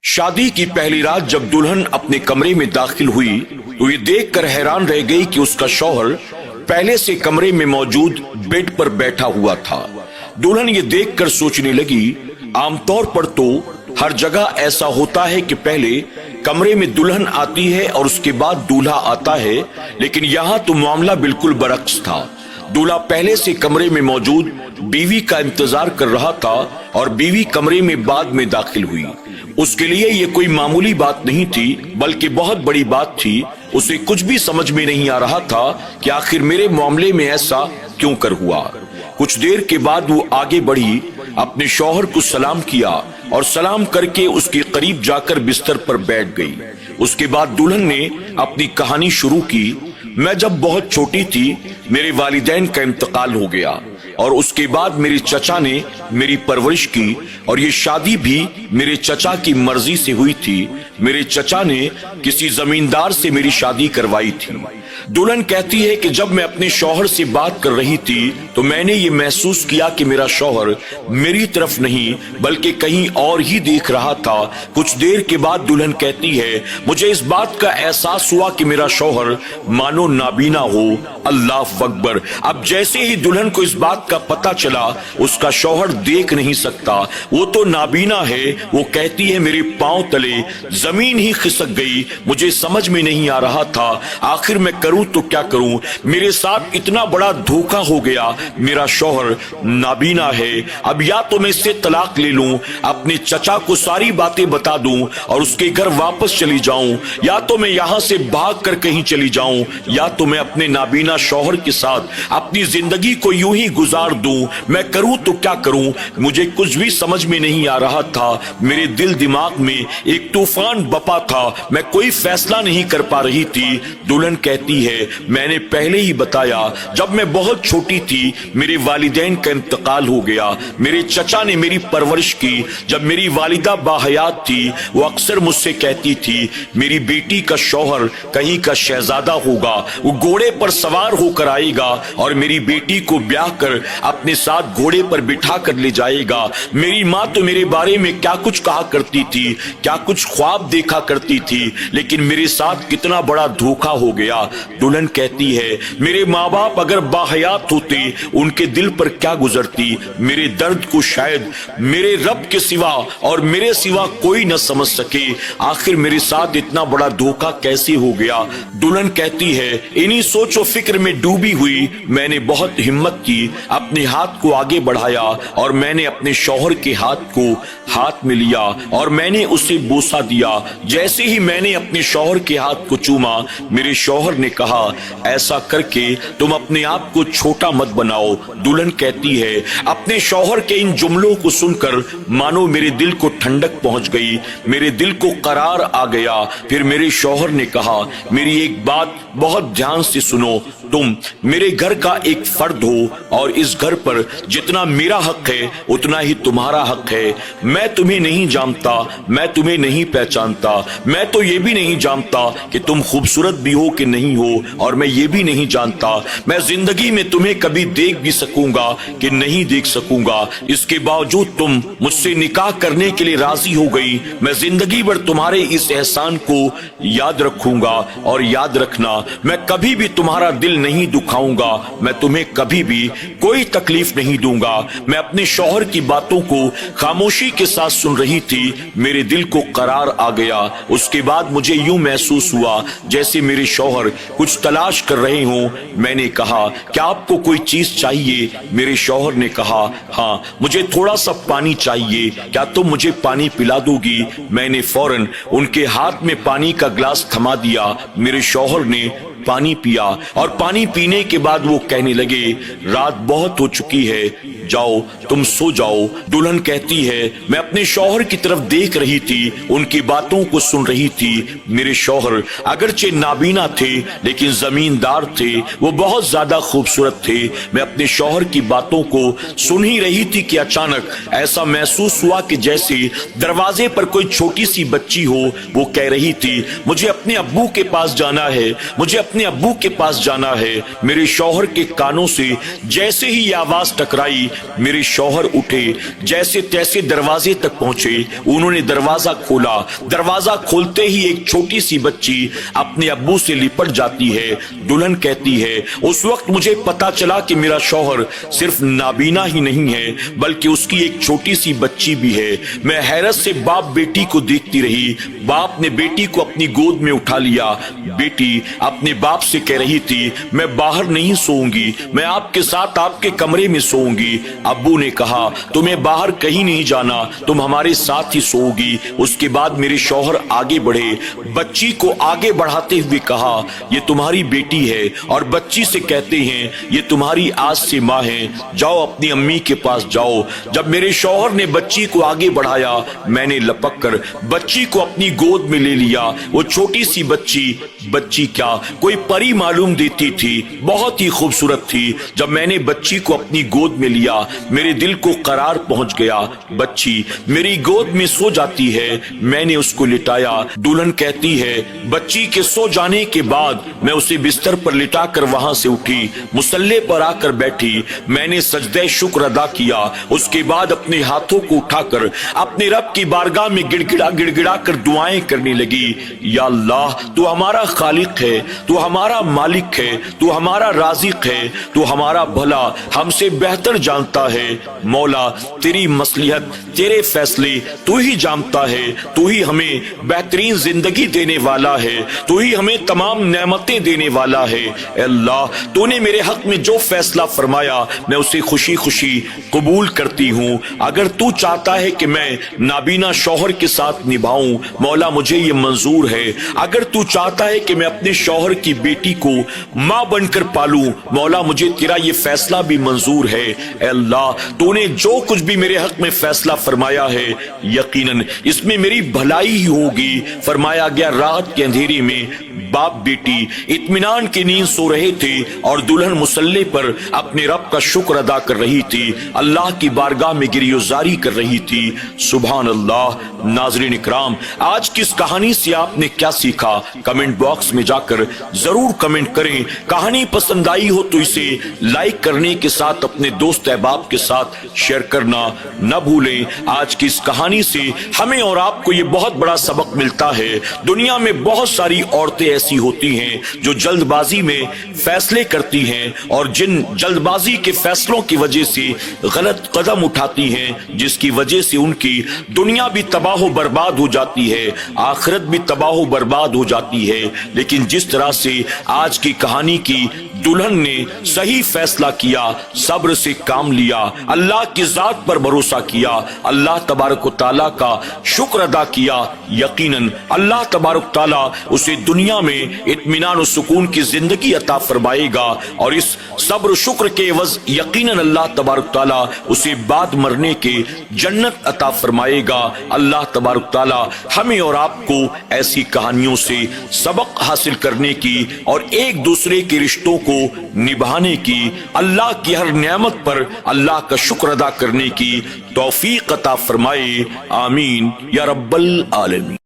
शादी की पहली रात जब दुल्हन अपने कमरे में दाखिल हुई तो ये देखकर हैरान रह गई कि उसका शौहर पहले से कमरे में मौजूद बेड पर बैठा हुआ था। दुल्हन ये देखकर सोचने लगी, आमतौर पर तो हर जगह ऐसा होता है कि पहले कमरे में दुल्हन आती है और उसके बाद दूल्हा आता है, लेकिन यहाँ तो मामला बिल्कुल बरक्स था। दूल्हा पहले से कमरे में मौजूद बीवी का इंतजार कर रहा था और बीवी कमरे में बाद में दाखिल हुई। उसके लिए ये कोई मामूली बात नहीं थी, बल्कि बहुत बड़ी बात थी। उसे कुछ भी समझ में नहीं आ रहा था कि आखिर मेरे मामले में ऐसा क्यों कर हुआ। कुछ देर के बाद वो आगे बढ़ी, अपने शौहर को सलाम किया और सलाम करके उसके करीब जाकर बिस्तर पर बैठ गई। उसके बाद दुल्हन ने अपनी कहानी शुरू की। मैं जब बहुत छोटी थी, मेरे वालिदैन का इंतकाल हो गया और उसके बाद मेरे चचा ने मेरी परवरिश की और ये शादी भी मेरे चचा की मर्जी से हुई थी। मेरे चचा ने किसी जमींदार से मेरी शादी करवाई थी। दुल्हन कहती है कि जब मैं अपने शौहर से बात कर रही थी तो मैंने ये महसूस किया कि मेरा शौहर मेरी तरफ नहीं बल्कि कहीं और ही देख रहा था। कुछ देर के बाद दुल्हन कहती है, मुझे इस बात का एहसास हुआ कि मेरा शौहर मानो नाबीना हो। अल्लाह अकबर। अब जैसे ही दुल्हन को इस बात का पता चला उसका शौहर देख नहीं सकता, वो तो नाबीना है, वो कहती है मेरे पांव तले जमीन ही खिसक गई। मुझे समझ में नहीं आ रहा था आखिर मैं करूं तो क्या करूं। मेरे साथ इतना बड़ा धोखा हो गया। मेरा शौहर नाबीना है। अब या तो मैं इससे तलाक ले लूं, अपने चचा को सारी बातें बता दूं और उसके घर वापस चली जाऊं, या तो मैं यहां से भाग कर कहीं चली जाऊं, या तो मैं अपने नाबीना शौहर के साथ अपनी जिंदगी को यूं ही गुजार दूं। मैं करूं तो क्या करूं। मुझे कुछ भी समझ में नहीं आ रहा था। मेरे दिल दिमाग में एक तूफान बपा था। मैं कोई फैसला नहीं कर पा रही थी। दुल्हन कहती है, मैंने पहले ही बताया, जब मैं बहुत छोटी थी मेरे वालिदैन का इंतकाल हो गया। मेरे चचा ने मेरी परवरिश की। जब मेरी वालिदा बाहयात थी वो अक्सर मुझसे कहती थी, मेरी बेटी का शौहर कहीं का शहजादा होगा, वो घोड़े पर सवार होकर आएगा और मेरी बेटी को ब्याह कर अपने साथ घोड़े पर बिठा कर ले जाएगा। मेरी माँ तो मेरे बारे में क्या कुछ कहा करती थी, क्या कुछ ख्वाब देखा करती थी, लेकिन मेरे साथ कितना बड़ा धोखा हो गया। दुल्हन कहती है, मेरे माँ बाप अगर बाहयात होते उनके दिल पर क्या गुजरती। मेरे दर्द को शायद मेरे रब के सिवा और मेरे सिवा कोई न समझ सके। आखिर मेरे साथ इतना बड़ा धोखा कैसे हो गया। दुल्हन कहती है, इन्हीं सोचो फिक्र में डूबी हुई मैंने बहुत हिम्मत की, अपने हाथ को आगे बढ़ाया और मैंने अपने शौहर के हाथ को हाथ में लिया और मैंने उसे बोसा दिया। जैसे ही मैंने अपने शौहर के हाथ को चूमा, मेरे शौहर ने कहा, ऐसा करके तुम अपने आप को छोटा मत बनाओ। दुल्हन कहती है, अपने शौहर के इन जुमलों को सुनकर मानो मेरे दिल को ठंडक पहुंच गई, मेरे दिल को करार आ गया। फिर मेरे शौहर ने कहा, मेरी एक बात बहुत ध्यान से सुनो, तुम मेरे घर का एक फर्द हो और इस घर पर जितना मेरा हक है उतना ही तुम्हारा हक है। मैं तुम्हें नहीं जानता, मैं तुम्हें नहीं पहचानता, मैं तो ये भी नहीं जानता कि तुम खूबसूरत भी हो कि नहीं हो, और मैं ये भी नहीं जानता मैं जिंदगी में तुम्हें कभी देख भी सकूंगा कि नहीं देख सकूंगा। इसके बावजूद तुम मुझसे निकाह करने के लिए राजी हो गई। मैं जिंदगी भर तुम्हारे इस एहसान को याद रखूंगा और याद रखना, मैं कभी भी तुम्हारा दिल नहीं दुखाऊंगा, मैं तुम्हें कभी भी कोई तकलीफ नहीं दूंगा। मैं अपने शौहर की बातों को खामोशी के साथ सुन रही थी। मेरे दिल को करार आ गया। उसके बाद मुझे यूं महसूस हुआ जैसे मेरे शौहर कुछ तलाश कर रहे हों। मैंने कहा, क्या आपको कोई चीज चाहिए? मेरे शौहर ने कहा, हाँ, मुझे थोड़ा सा पानी चाहिए, क्या तुम मुझे पानी पिला दोगी? मैंने फौरन उनके हाथ में पानी का गिलास थमा दिया। मेरे शौहर ने पानी पिया और पानी पीने के बाद वो कहने लगे, रात बहुत हो चुकी है, जाओ तुम सो जाओ। दुल्हन कहती है, मैं अपने शौहर की तरफ देख रही थी, उनकी बातों को सुन रही थी। मेरे शौहर अगरचे नाबीना थे लेकिन जमींदार थे, वो बहुत ज्यादा खूबसूरत थे। मैं अपने शौहर की बातों को सुन ही रही थी कि अचानक ऐसा महसूस हुआ कि जैसे दरवाजे पर कोई छोटी सी बच्ची हो। वो कह रही थी, मुझे अपने अब्बू के पास जाना है, मुझे अपने अब्बू के पास जाना है। मेरे शौहर के कानों से जैसे ही ये आवाज टकराई मेरे शौहर उठे, जैसे तैसे दरवाजे तक पहुंचे। उन्होंने दरवाजा खोला। दरवाजा खोलते ही एक छोटी सी बच्ची अपने अब्बू से लिपट जाती है। दुल्हन कहती है, उस वक्त मुझे पता चला कि मेरा शौहर सिर्फ नाबीना ही नहीं है बल्कि उसकी एक छोटी सी बच्ची भी है। मैं हैरत से बाप बेटी को देखती रही। बाप ने बेटी को अपनी गोद में उठा लिया। बेटी अपने बाप से कह रही थी, मैं बाहर नहीं सोऊंगी, मैं आपके साथ आपके कमरे में सोऊंगी। अब्बू ने कहा, तुम्हें बाहर कहीं नहीं जाना, तुम हमारे साथ ही सोओगी। उसके बाद मेरे शौहर आगे बढ़े, बच्ची को आगे बढ़ाते हुए कहा, ये तुम्हारी बेटी है। और बच्ची से कहते हैं, ये तुम्हारी आज से माँ है, जाओ अपनी अम्मी के पास जाओ। जब मेरे शौहर ने बच्ची को आगे बढ़ाया, मैंने लपक कर बच्ची को अपनी गोद में ले लिया। वो छोटी सी बच्ची क्या कोई परी मालूम देती थी, बहुत ही खूबसूरत थी। जब मैंने बच्ची को अपनी गोद में लिया, मेरे दिल को करार पहुंच गया। बच्ची मेरी गोद में सो जाती है, मैंने उसको लिटाया। दुल्हन कहती है, बच्ची के सो जाने के बाद मैं उसे बिस्तर पर लिटाकर वहां से उठी, मुसल्ले पर आकर बैठी। मैंने सजदे शुक्र अदा किया। उसके बाद अपने हाथों को उठाकर अपने रब की बारगाह में गिड़गिड़ा कर दुआएं करने लगी। या अल्लाह, तू हमारा खालिक है, तू हमारा मालिक है, तू हमारा राज़िक है, तू हमारा भला हमसे बेहतर जानता है। मौला, तेरी मसलिहत, तेरे फैसले तू ही जानता है। तू ही हमें बेहतरीन जिंदगी देने वाला है, तू ही हमें तमाम नेमतें देने वाला है। अल्लाह, तूने मेरे हक में जो फैसला फरमाया, मैं उसे खुशी खुशी कबूल करती हूँ। अगर तू चाहता है कि मैं नाबीना शौहर के साथ निभाऊं, मौला मुझे ये मंजूर है। अगर तू चाहता है कि मैं अपने शौहर की बेटी को माँ बनकर पालूं, मौला मुझे तेरा ये फैसला भी मंजूर है। अल्लाह, तूने जो कुछ भी मेरे हक में फैसला फरमाया है, यकीनन इसमें मेरी भलाई ही होगी। फरमाया गया, रात के अंधेरे में बाप बेटी इत्मीनान की नींद सो रहे थे और दुल्हन मुसल्ले पर अपने रब का शुक्र अदा कर रही थी, अल्लाह की बारगाह में गिरियोजारी कर रही थी। सुभान अल्लाह। नाज़रीन इकराम, आज की इस कहानी से आपने क्या सीखा? कमेंट बॉक्स में जाकर जरूर कमेंट करें। कहानी पसंद आई हो तो इसे लाइक करने के साथ अपने दोस्त अहबाब के साथ शेयर करना न भूलें। आज की इस कहानी से हमें और आपको ये बहुत बड़ा सबक मिलता है। दुनिया में बहुत सारी औरतें ऐसी होती हैं जो जल्दबाजी में फैसले करती हैं और जिन जल्दबाजी के फैसलों की वजह से गलत कदम उठाती हैं, जिसकी वजह से उनकी दुनिया भी तबाह बर्बाद हो जाती है, आखिरत भी तबाह बर्बाद हो जाती है। लेकिन जिस तरह से आज की कहानी की दुल्हन ने सही फैसला किया, सब्र से काम लिया, अल्लाह की जात पर भरोसा किया, अल्लाह तबारक व तआला का शुक्र अदा किया, यकीनन अल्लाह तबारक व तआला उसे दुनिया में इत्मीनान और सुकून की जिंदगी अता फरमाएगा। और इस सब्र शुक्र के एवज यकीनन अल्लाह तबारक व तआला उसे बाद मरने के जन्नत अता फरमाएगा। अल्लाह तबारक व तआला हमें और आपको ऐसी कहानियों से सबक हासिल करने की और एक दूसरे के रिश्तों को निभाने की, अल्लाह की हर नेमत पर अल्लाह का शुक्र अदा करने की तौफीक अता फरमाए। आमीन या रब्बल आलमीन।